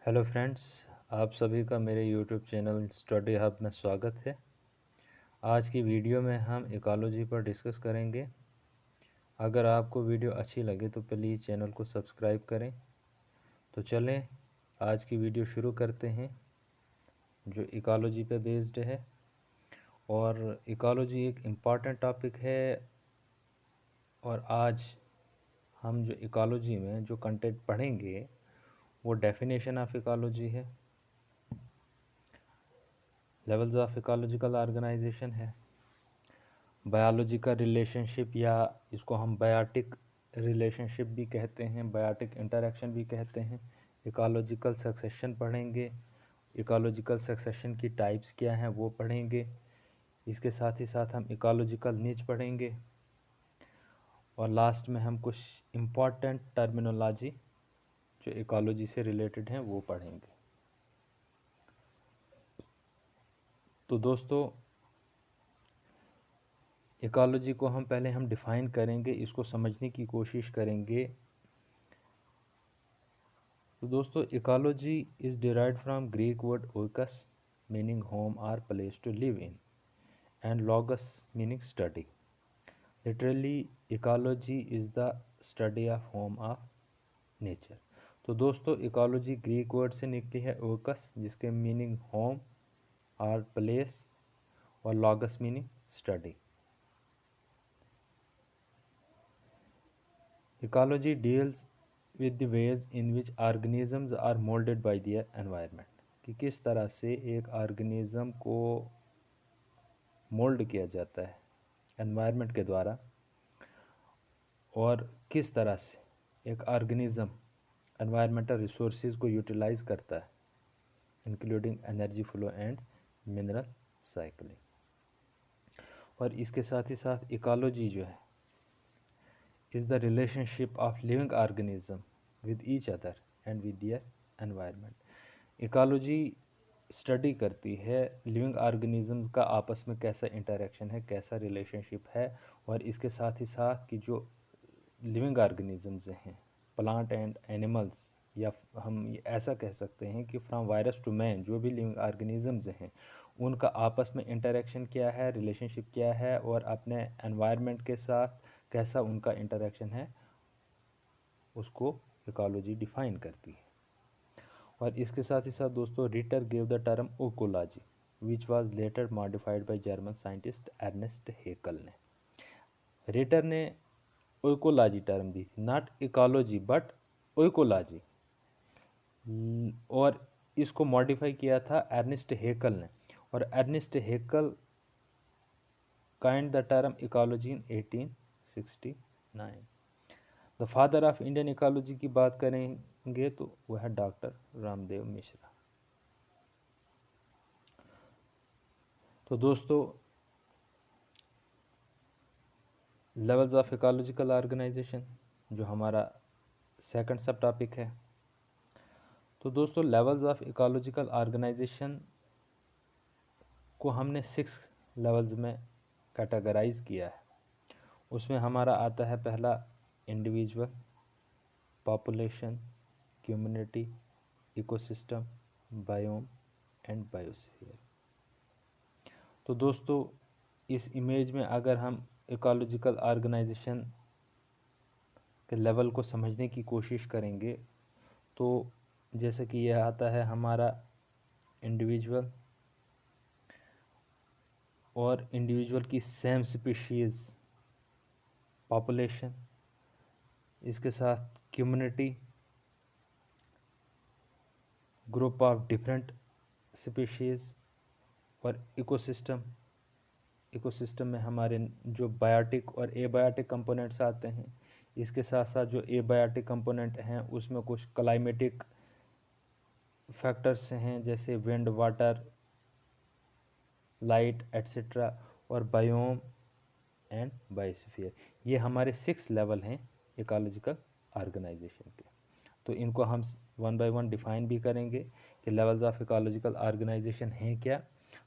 Hello friends, आप सभी का मेरे यूट्यूब चैनल स्टडी हब में स्वागत है। आज की वीडियो में हम इकोलॉजी पर डिस्कस करेंगे। अगर आपको वीडियो अच्छी लगे तो प्लीज़ चैनल को सब्सक्राइब करें। तो चलें आज की वीडियो शुरू करते हैं जो इकोलॉजी पे बेस्ड है। और इकोलॉजी एक इम्पॉर्टेंट टॉपिक है। और आज हम जो इकोलॉजी में जो कंटेंट पढ़ेंगे वो डेफिनेशन ऑफ इकोलॉजी है, लेवल्स ऑफ इकोलॉजिकल ऑर्गेनाइजेशन है, बायोलॉजी का रिलेशनशिप या इसको हम बायोटिक रिलेशनशिप भी कहते हैं, बायोटिक इंटरेक्शन भी कहते हैं। इकोलॉजिकल सक्सेशन पढ़ेंगे, इकोलॉजिकल सक्सेशन की टाइप्स क्या हैं वो पढ़ेंगे। इसके साथ ही साथ हम इकोलॉजिकल नीच पढ़ेंगे और लास्ट में हम कुछ इम्पॉर्टेंट टर्मिनोलॉजी जो इकोलॉजी से रिलेटेड हैं वो पढ़ेंगे। तो दोस्तों, इकोलॉजी को हम डिफ़ाइन करेंगे, इसको समझने की कोशिश करेंगे। तो दोस्तों, ecology is derived from Greek word oikos meaning home और place to live in and logos meaning study. Literally ecology is the study of home of nature. तो दोस्तों, इकोलॉजी ग्रीक वर्ड से निकली है ओकस, जिसके मीनिंग होम और place, और logos meaning study. Ecology deals with the ways in which organisms are molded by their environment, कि किस तरह से एक ऑर्गेनिज्म को मोल्ड किया जाता है एनवायरनमेंट के द्वारा, और किस तरह से एक ऑर्गेनिज्म एनवायरमेंटल रिसोर्सेज को यूटिलाइज करता है, including energy flow and mineral cycling. और इसके साथ ही साथ इकोलॉजी जो है is the relationship of living organism with each other and with their environment. Ecology study करती है लिविंग ऑर्गेनिजम्स का आपस में कैसा इंटरेक्शन है, कैसा रिलेशनशिप है, और इसके साथ ही साथ कि जो लिविंग ऑर्गेनिजम्स हैं, प्लांट एंड एनिमल्स, या हम ऐसा कह सकते हैं कि फ्रॉम वायरस टू मैन जो भी लिविंग ऑर्गेनिजम्स हैं उनका आपस में इंटरेक्शन क्या है, रिलेशनशिप क्या है, और अपने एनवायरनमेंट के साथ कैसा उनका इंटरेक्शन है, उसको इकोलॉजी डिफाइन करती है। और इसके साथ ही साथ दोस्तों, Reiter gave the term oecology which was later modified by German scientist Ernst Haeckel ने। रिटर ने ओकोलॉजी टर्म दी थी, नॉट इकोलॉजी बट ओकोलॉजी, और इसको मॉडिफाई किया था अर्नेस्ट हेकल ने। और Ernst Haeckel coined the term ecology in 1869। The father of Indian ecology की बात करेंगे तो वह है डॉक्टर रामदेव मिश्रा। तो दोस्तों, लेवल्स ऑफ इकोलॉजिकल ऑर्गेनाइजेशन जो हमारा सेकंड सब टॉपिक है। तो दोस्तों, लेवल्स ऑफ इकोलॉजिकल ऑर्गेनाइजेशन को हमने 6 लेवल्स में कैटेगराइज किया है। उसमें हमारा आता है पहला individual, population, community, ecosystem, biome and biosphere. तो दोस्तों, इस इमेज में अगर हम इकोलॉजिकल ऑर्गेनाइजेशन के लेवल को समझने की कोशिश करेंगे तो जैसे कि यह आता है हमारा इंडिविजुअल, और इंडिविजुअल की सेम स्पीशीज़, पॉपुलेशन, इसके साथ community, group of different species, और इकोसिस्टम। इकोसिस्टम में हमारे जो बायोटिक और एबायोटिक कंपोनेंट्स आते हैं। इसके साथ साथ जो एबायोटिक कंपोनेंट हैं उसमें कुछ क्लाइमेटिक फैक्टर्स हैं जैसे विंड, वाटर, लाइट एट्सेट्रा, और बायोम एंड बायोस्फीयर। ये हमारे 6 लेवल हैं इकोलॉजिकल ऑर्गेनाइजेशन के। तो इनको हम वन बाय वन डिफाइन भी करेंगे कि लेवल्स ऑफ इकोलॉजिकल ऑर्गेनाइजेशन हैं क्या।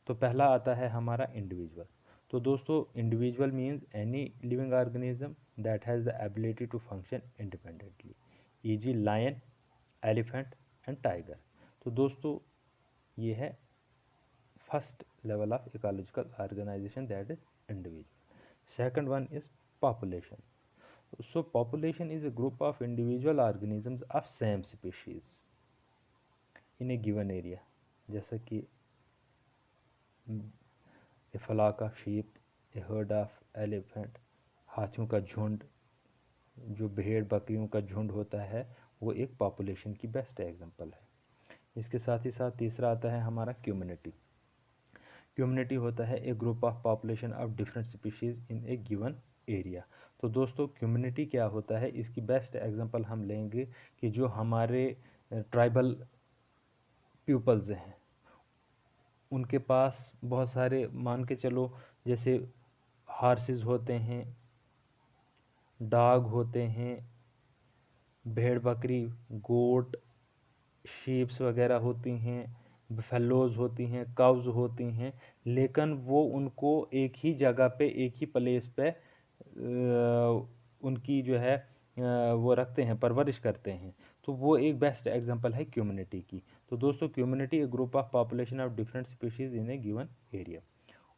तो पहला आता है हमारा इंडिविजुअल। तो दोस्तों, individual means any living organism that has the ability to function independently, e g. Lion, elephant and tiger. तो दोस्तों ये है first level of ecological organisation, that is individual. Second one is population. So population is a group of individual organisms of same species in a given area. जैसा कि a flock of sheep, a herd of elephant, हाथियों का झुंड, जो भेड़ बकरियों का झुंड होता है, वो एक पॉपुलेशन की बेस्ट एग्जांपल है. इसके साथ ही साथ तीसरा आता है हमारा कम्युनिटी. कम्युनिटी होता है a group of population of different species in a given area. तो दोस्तों कम्युनिटी क्या होता है, इसकी बेस्ट एग्जांपल हम लेंगे कि जो हमारे ट्राइबल पीपल्स हैं, उनके पास बहुत सारे, मान के चलो जैसे हार्सेस होते हैं, डॉग होते हैं, भेड़ बकरी, गोट, शीप्स वगैरह होती हैं, बफेलोज होती हैं, काउज होती हैं, लेकिन वो उनको एक ही जगह पे, एक ही प्लेस पे उनकी जो है वो रखते हैं, परवरिश करते हैं. तो वो एक बेस्ट एग्जांपल है कम्युनिटी की. तो दोस्तों community A group of population of different species in a given area.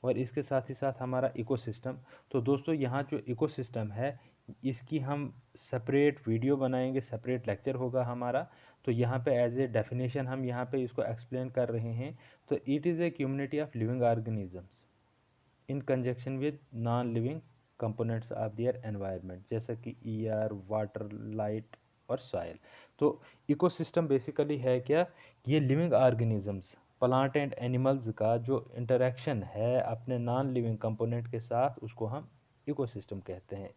और इसके साथ ही साथ हमारा इकोसिस्टम. तो दोस्तों यहाँ जो इकोसिस्टम है, इसकी हम सेपरेट वीडियो बनाएंगे, सेपरेट लेक्चर होगा हमारा. तो यहाँ पे एज ए डेफिनेशन हम यहाँ पे इसको एक्सप्लेन कर रहे हैं. तो it is a community of living organisms in conjunction with non living components of their environment, जैसा कि एयर, वाटर, लाइट और सॉइल. तो इकोसिस्टम बेसिकली है क्या, ये living organisms, plant and animals का जो इंटरेक्शन है अपने नॉन लिविंग कंपोनेंट के साथ, उसको हम इकोसिस्टम कहते हैं.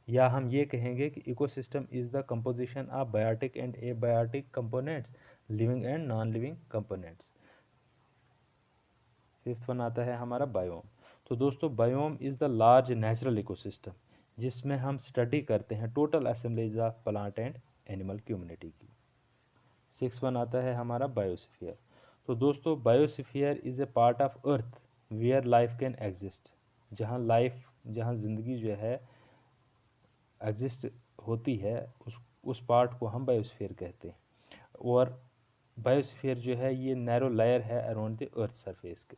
या हम ये कहेंगे कि ecosystem is the composition of biotic and abiotic components, living and non living components. Fifth one आता है हमारा बायोम. तो दोस्तों biome is the large natural ecosystem, जिसमें हम स्टडी करते हैं total assemblies of plant and animal community की. सिक्स वन आता है हमारा बायोस्फीयर. तो दोस्तों biosphere is a part of earth where life can exist. जहाँ ज़िंदगी जो है एग्जिस्ट होती है, उस पार्ट को हम बायोस्फीयर कहते हैं. और बायोस्फीयर जो है ये नैरो लेयर है अराउंड द अर्थ सरफेस के.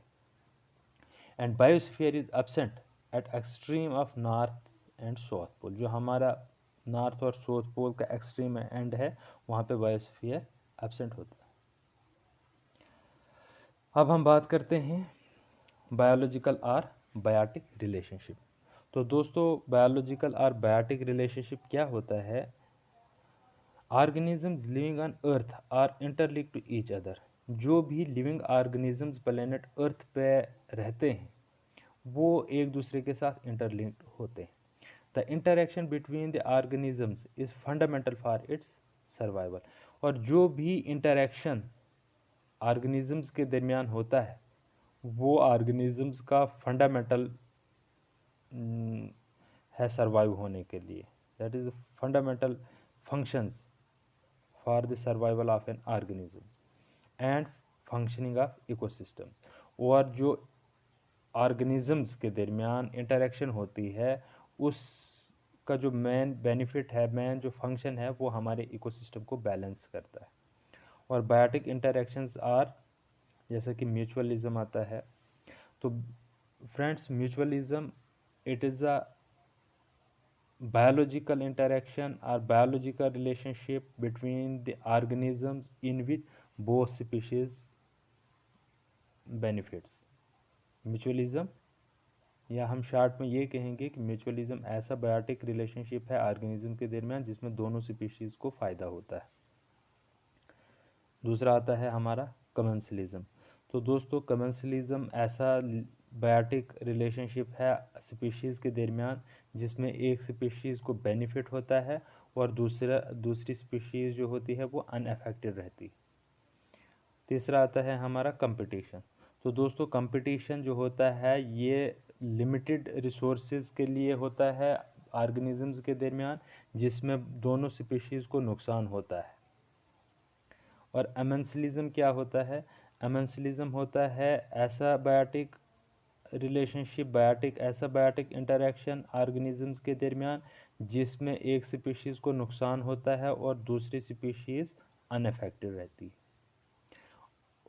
And biosphere is absent at extreme of north and south pole. जो हमारा नॉर्थ और साउथ पोल का एक्सट्रीम एंड है, वहाँ पे बायोस्फीयर एब्सेंट होता है. अब हम बात करते हैं बायोलॉजिकल और बायोटिक रिलेशनशिप. तो दोस्तों बायोलॉजिकल और बायोटिक रिलेशनशिप क्या होता है, organisms living on earth are interlinked to each other. जो भी लिविंग ऑर्गेनिजम्स प्लेनेट अर्थ पे रहते हैं, वो एक दूसरे के साथ इंटरलिंक्ड होते हैं. The interaction between the organisms is fundamental for its survival. और जो भी इंटरेक्शन ऑर्गेनिजम्स के दरमियान होता है, वो ऑर्गेनिजम्स का फंडामेंटल है सर्वाइव होने के लिए. That is the fundamental functions for the survival of N organisms and functioning of ecosystems. और जो ऑर्गेनिजम्स के दरमियान इंटरेक्शन होती है, उसका जो मेन बेनिफिट है, मेन जो फंक्शन है, वो हमारे इकोसिस्टम को बैलेंस करता है. और बायोटिक इंटरेक्शंस आर, जैसा कि म्यूचुअलिज्म आता है. तो friends mutualism it is a biological interaction or biological relationship between the organisms in which both species benefits. Mutualism, या हम शार्ट में ये कहेंगे कि म्यूचुअलिज्म ऐसा बायोटिक रिलेशनशिप है ऑर्गेनिज्म के दरमियान जिसमें दोनों स्पीशीज़ को फ़ायदा होता है. दूसरा आता है हमारा कमेंसलिज्म. तो दोस्तों कमेंसलिज्म ऐसा बायोटिक रिलेशनशिप है स्पीशीज़ के दरमियान जिसमें एक स्पीशीज़ को बेनिफिट होता है और दूसरी स्पीशीज़ जो होती है वो अनअफेक्टेड रहती है. तीसरा आता है हमारा कंपटीशन. तो दोस्तों कंपटीशन जो होता है ये लिमिटेड रिसोर्सेज के लिए होता है ऑर्गेनिजम्स के दरमियान, जिसमें दोनों स्पीशीज़ को नुकसान होता है. और अमेंसलिज्म क्या होता है, अमेंसलिज्म होता है ऐसा बायोटिक रिलेशनशिप, ऐसा बायोटिक इंटरेक्शन ऑर्गेनिजम्स के दरमियान जिसमें एक स्पीशीज़ को नुकसान होता है और दूसरी स्पीशीज़ अनअफेक्टेड रहती है.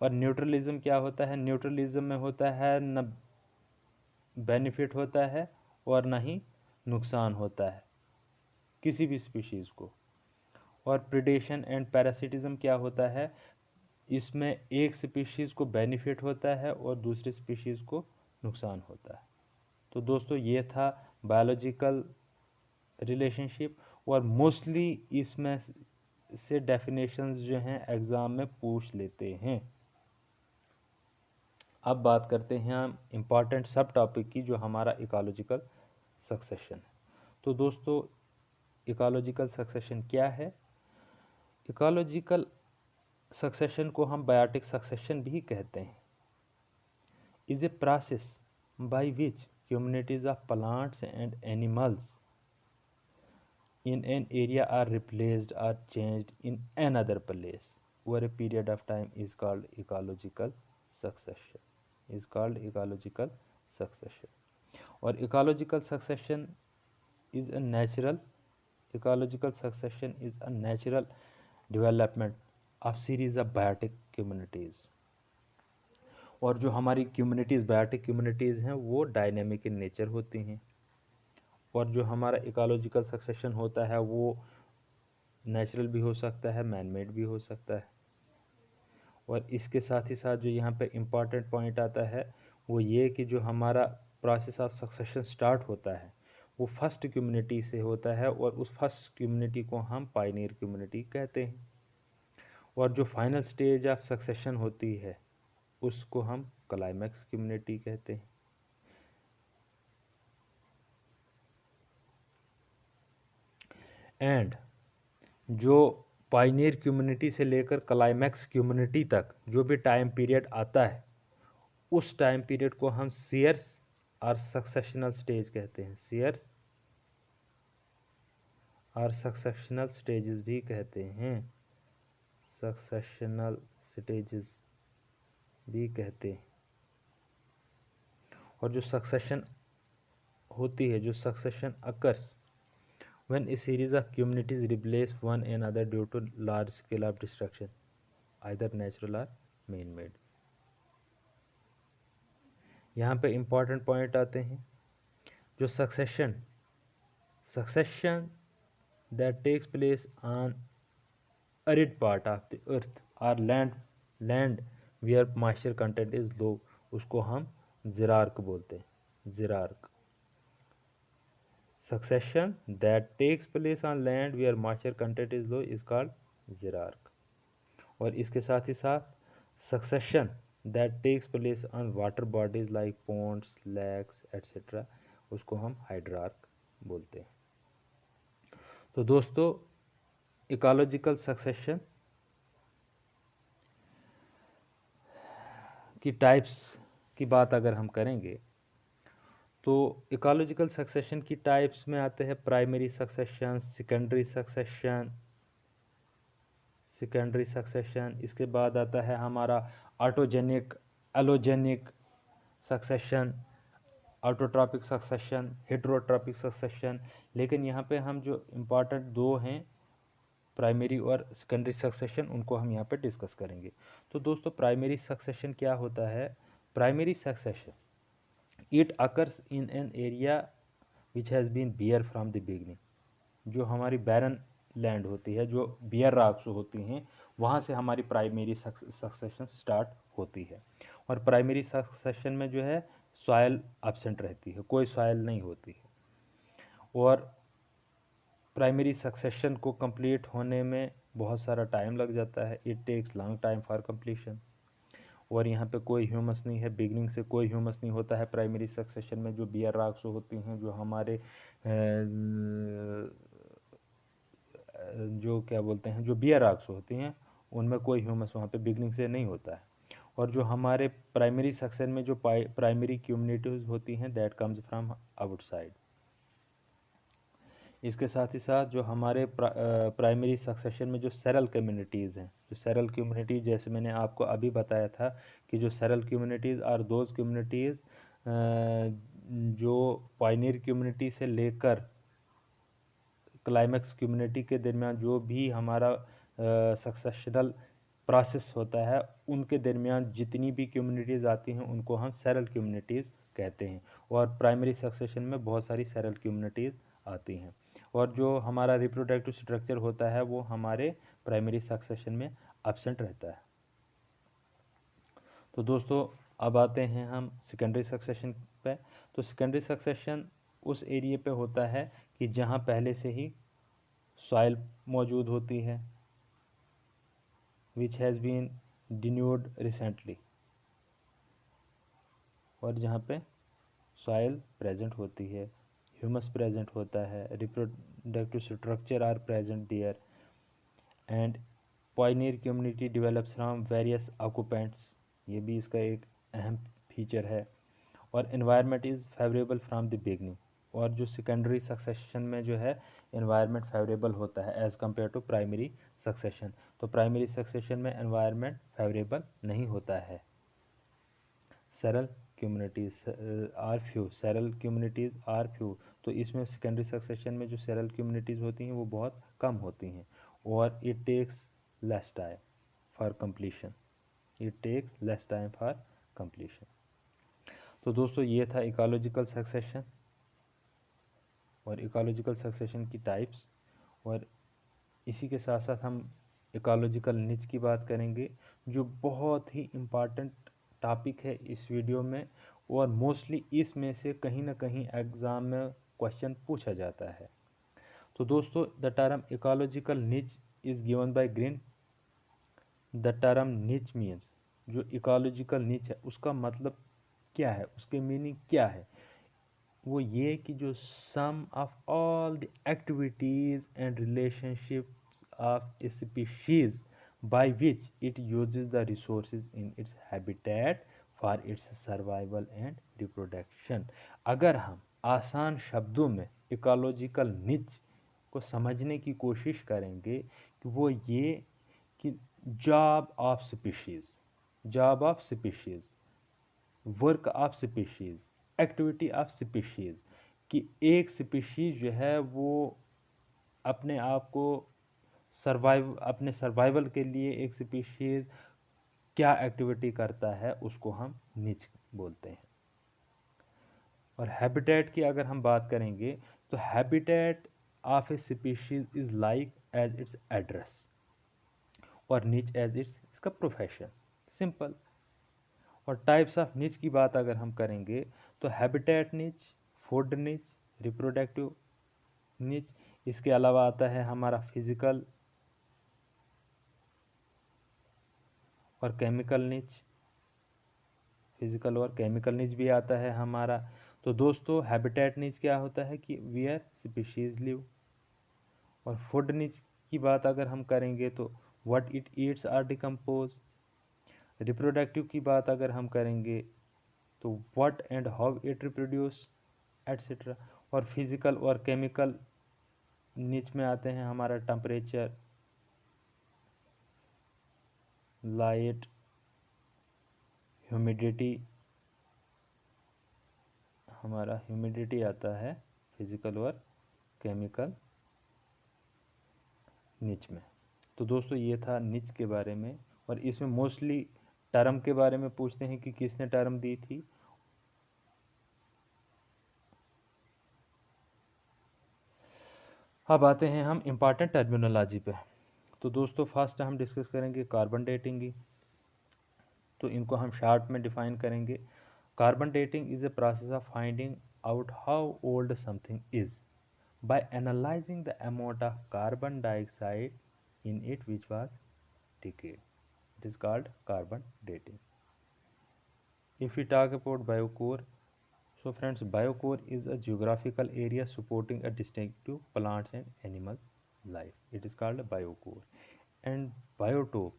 और न्यूट्रलिज्म क्या होता है? न्यूट्रलिज्म में होता है न बेनिफिट होता है और ना ही नुकसान होता है किसी भी स्पीशीज़ को। और प्रिडेशन एंड पैरासिटिज्म क्या होता है? इसमें एक स्पीशीज़ को बेनिफिट होता है और दूसरी स्पीशीज़ को नुकसान होता है। तो दोस्तों ये था बायोलॉजिकल रिलेशनशिप, और मोस्टली इसमें से डेफिनेशंस जो हैं एग्ज़ाम में पूछ लेते हैं। अब बात करते हैं हम इम्पॉर्टेंट सब टॉपिक की, जो हमारा इकोलॉजिकल सक्सेशन है। तो दोस्तों इकोलॉजिकल सक्सेशन क्या है? इकोलॉजिकल सक्सेशन को हम बायोटिक सक्सेशन भी कहते हैं। Is a process by which communities of plants and animals in an area are replaced or changed in another place over a period of time is called ecological succession, is called ecological succession. और ecological succession is a natural ecological succession is a natural development of series of biotic communities. और जो हमारी communities biotic communities हैं वो dynamic in nature होती हैं, और जो हमारा इकोलॉजिकल सक्सेशन होता है वो नेचुरल भी हो सकता है, मैन मेड भी हो सकता है। और इसके साथ ही साथ जो यहाँ पे इम्पॉर्टेंट पॉइंट आता है वो ये कि जो हमारा प्रोसेस ऑफ सक्सेशन स्टार्ट होता है वो फर्स्ट कम्युनिटी से होता है, और उस फर्स्ट कम्युनिटी को हम पायनियर कम्युनिटी कहते हैं। और जो फाइनल स्टेज ऑफ सक्सेशन होती है उसको हम क्लाइमैक्स कम्युनिटी कहते हैं। एंड जो पायनियर कम्युनिटी से लेकर क्लाइमैक्स कम्युनिटी तक जो भी टाइम पीरियड आता है उस टाइम पीरियड को हम सीयर्स और सक्सेशनल स्टेज कहते हैं। सीयर्स और सक्सेशनल स्टेजेस भी कहते हैं, सक्सेशनल स्टेजेस भी कहते हैं। और जो सक्सेशन होती है, जो succession occurs when a series of communities replace one another due to large scale of destruction, either natural or man made। यहाँ पे इम्पॉर्टेंट पॉइंट आते हैं। जो succession that takes place on arid part of the earth or land where moisture content is low, उसको हम ज़िरार्क बोलते हैं, ज़िरार्क। Succession that takes place on land where moisture content is low is called ज़िरार्क। और इसके साथ ही साथ succession that takes place on water bodies like ponds, lakes etcetera, उसको हम हाइड्रार्क बोलते हैं। तो दोस्तों इकोलॉजिकल सक्सेशन की टाइप्स की बात अगर हम करेंगे तो इकोलॉजिकल सक्सेशन की टाइप्स में आते हैं प्राइमरी सक्सेशन, सेकेंडरी सक्सेशन, इसके बाद आता है हमारा autogenic, allogenic succession, autotrophic succession, heterotrophic succession. लेकिन यहाँ पे हम जो इम्पॉर्टेंट दो हैं प्राइमरी और सेकेंडरी सक्सेशन उनको हम यहाँ पे डिस्कस करेंगे। तो दोस्तों प्राइमरी सक्सेशन क्या होता है? Primary succession it occurs in an area which has been bare from the beginning. जो हमारी बैरन लैंड होती है, जो बियर रॉक्स होती हैं, वहाँ से हमारी प्राइमरी सक्सेशन स्टार्ट होती है। और प्राइमरी सक्सेशन में जो है सॉयल एब्सेंट रहती है, कोई सॉयल नहीं होती है। और प्राइमरी सक्सेशन को कंप्लीट होने में बहुत सारा टाइम लग जाता है, it takes long time for completion. और यहाँ पे कोई ह्यूमस नहीं है, बिगनिंग से कोई ह्यूमस नहीं होता है प्राइमरी सक्सेशन में। जो बियर रॉक्स होती हैं, जो हमारे जो क्या बोलते हैं, जो बियर रॉक्स होती हैं, उनमें कोई ह्यूमस वहाँ पे बिगनिंग से नहीं होता है। और जो हमारे प्राइमरी सेक्शन में जो प्राइमरी कम्युनिटीज़ होती हैं दैट कम्स फ्रॉम आउटसाइड। इसके साथ ही साथ जो हमारे प्राइमरी सक्सेशन में जो सेरल कम्युनिटीज़ हैं, जो सेरल कम्युनिटी, जैसे मैंने आपको अभी बताया था कि जो seral communities are those communities जो पायनियर कम्युनिटी से लेकर क्लाइमैक्स कम्युनिटी के दरमियान जो भी हमारा सक्सेशनल प्रोसेस होता है, उनके दरमियान जितनी भी कम्युनिटीज़ आती हैं उनको हम सेरल कम्युनिटीज़ कहते हैं। और प्राइमरी सक्सेशन में बहुत सारी सेरल कम्युनिटीज़ आती हैं। और जो हमारा रिप्रोडक्टिव स्ट्रक्चर होता है वो हमारे प्राइमरी सक्सेशन में एब्सेंट रहता है। तो दोस्तों अब आते हैं हम सेकेंडरी सक्सेशन पे। तो सेकेंडरी सक्सेशन उस एरिया पे होता है कि जहाँ पहले से ही सॉइल मौजूद होती है, विच हैज़ बीन डिन्यूड रिसेंटली, और जहाँ पे सॉइल प्रेजेंट होती है, ह्यूमस प्रेजेंट होता है, reproductive structure are present there, and pioneer community develops from various occupants, ये भी इसका एक अहम फीचर है। और environment is favourable from the beginning, और जो सेकेंडरी सक्सेशन में जो है एनवायरनमेंट फेवरेबल होता है as compare to primary succession. तो प्राइमरी सक्सेशन में एनवायरनमेंट फेवरेबल नहीं होता है। Seral communities are few, seral communities are few, तो इसमें सेकेंडरी सक्सेशन में जो सरल कम्युनिटीज़ होती हैं वो बहुत कम होती हैं। और it takes less time for completion, it takes less time for completion. तो दोस्तों ये था इकोलॉजिकल सक्सेशन और इकोलॉजिकल सक्सेशन की टाइप्स। और इसी के साथ साथ हम इकोलॉजिकल निच की बात करेंगे, जो बहुत ही इम्पॉर्टेंट टॉपिक है इस वीडियो में, और मोस्टली इसमें से कहीं ना कहीं एग्ज़ाम में क्वेश्चन पूछा जाता है। तो दोस्तों द टर्म इकोलॉजिकल निच is given by green. The term निच मीन्स, जो इकोलॉजिकल निच है उसका मतलब क्या है, उसके मीनिंग क्या है, वो ये कि जो sum of all the activities and relationships of a species by which it uses the resources in its habitat for its survival and reproduction. अगर हम आसान शब्दों में इकोलॉजिकल निच को समझने की कोशिश करेंगे कि वो ये कि job of species, job of species, work of species, activity of species, कि एक स्पीशीज़ जो है वो अपने आप को अपने सर्वाइवल के लिए एक स्पीशीज़ क्या एक्टिविटी करता है उसको हम निच बोलते हैं। और हैबिटेट की अगर हम बात करेंगे तो habitat of a species is like as its address, और निच एज इट्स इसका प्रोफेशन, सिंपल। और टाइप्स ऑफ निच की बात अगर हम करेंगे तो हैबिटेट निच, फूड निच, रिप्रोडक्टिव निच, इसके अलावा आता है हमारा फिजिकल और केमिकल निच, फिजिकल और केमिकल निच भी आता है हमारा। तो दोस्तों हैबिटेट निच क्या होता है कि वेयर स्पीशीज लिव। और फूड निच की बात अगर हम करेंगे तो what it eats or decompose. Reproductive की बात अगर हम करेंगे तो what and how it reproduce etcetera. और फिजिकल और केमिकल निच में आते हैं हमारा टेम्परेचर, लाइट, ह्यूमिडिटी, हमारा ह्यूमिडिटी आता है फिजिकल और केमिकल निच में। तो दोस्तों ये था निच के बारे में। और इसमें मोस्टली टर्म के बारे में पूछते हैं कि किसने टर्म दी थी। अब आते हैं हम इम्पॉर्टेंट टर्मिनोलॉजी पे। तो दोस्तों फर्स्ट हम डिस्कस करेंगे कार्बन डेटिंग की। तो इनको हम शार्ट में डिफाइन करेंगे। Carbon dating is a process of finding out how old something is by analyzing the amount of carbon dioxide in it which was decayed. It is called carbon dating. If we talk about biocore, so friends, biocore is a geographical area supporting a distinctive plants and animals life. It is called a biocore. And biotope,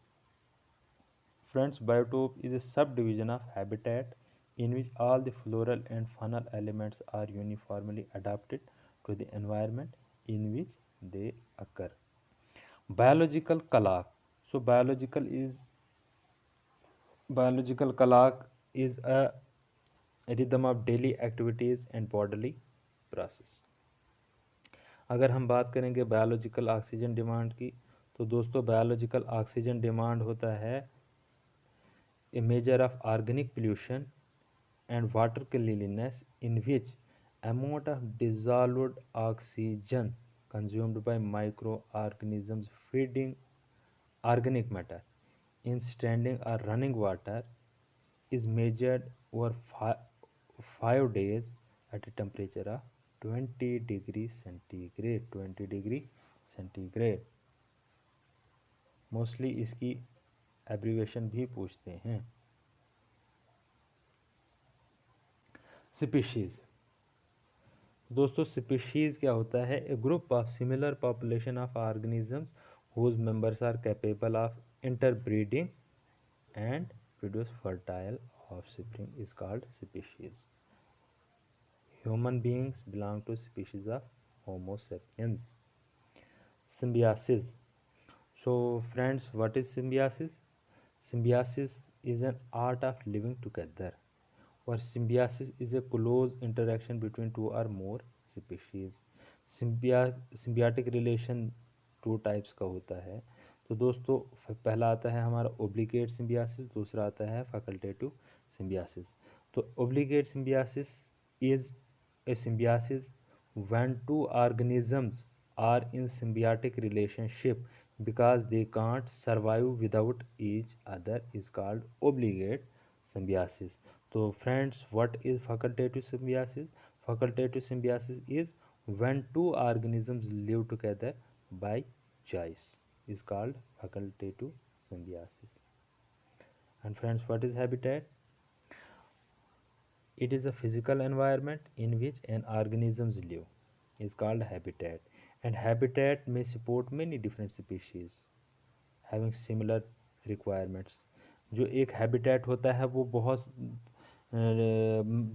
friends, biotope is a subdivision of habitat in which all the floral and faunal elements are uniformly adapted to the environment in which they occur. Biological clock. So biological clock is a rhythm of daily activities and bodily process. अगर हम बात करेंगे biological oxygen demand की तो दोस्तों biological oxygen demand होता है a measure of organic pollution and water cleanliness in which amount of dissolved oxygen consumed by microorganisms feeding organic matter in standing or running water is measured over 5 days at a temperature of 20 degree centigrade 20 degree centigrade mostly इसकी abbreviation भी पूछते हैं। Species दोस्तों species क्या होता है? A group of similar population of organisms whose members are capable of interbreeding and produce fertile offspring is called species. Human beings belong to species of homo sapiens. Symbiosis. So friends, what is symbiosis? Symbiosis is an art of living together, or symbiosis is a close interaction between two or more species. Symbiotic relation two types का होता है। तो दोस्तों पहला आता है हमारा obligate सिम्बियासिस, दूसरा आता है फैकल्टेटिव सिम्बियासिस। तो obligate symbiosis is a symbiosis when two organisms are in symbiotic relationship because they can't survive without each other is called obligate symbiosis. So friends, what is facultative symbiosis? Facultative symbiosis is when two organisms live together by choice is called facultative symbiosis. And friends, what is habitat? It is a physical environment in which an organisms live is called habitat, and habitat may support many different species having similar requirements. जो एक habitat होता है वो बहुत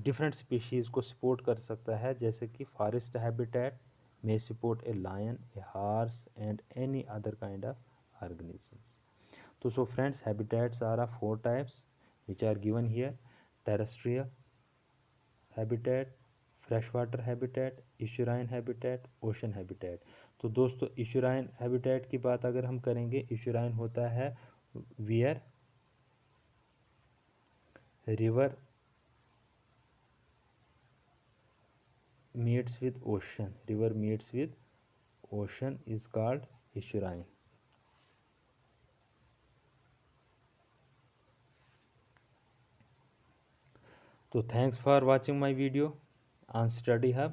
different species को support कर सकता है, जैसे कि forest habitat may support a lion, a horse and any other kind of organisms. So friends, habitats are of 4 types which are given here: terrestrial habitat, fresh water habitat, estuarine habitat, ocean habitat. तो दोस्तों इशुराइन habitat की बात अगर हम करेंगे, estuarine होता है where river meets with ocean, river meets with ocean is called estuarine. तो thanks for watching my video on Study hub.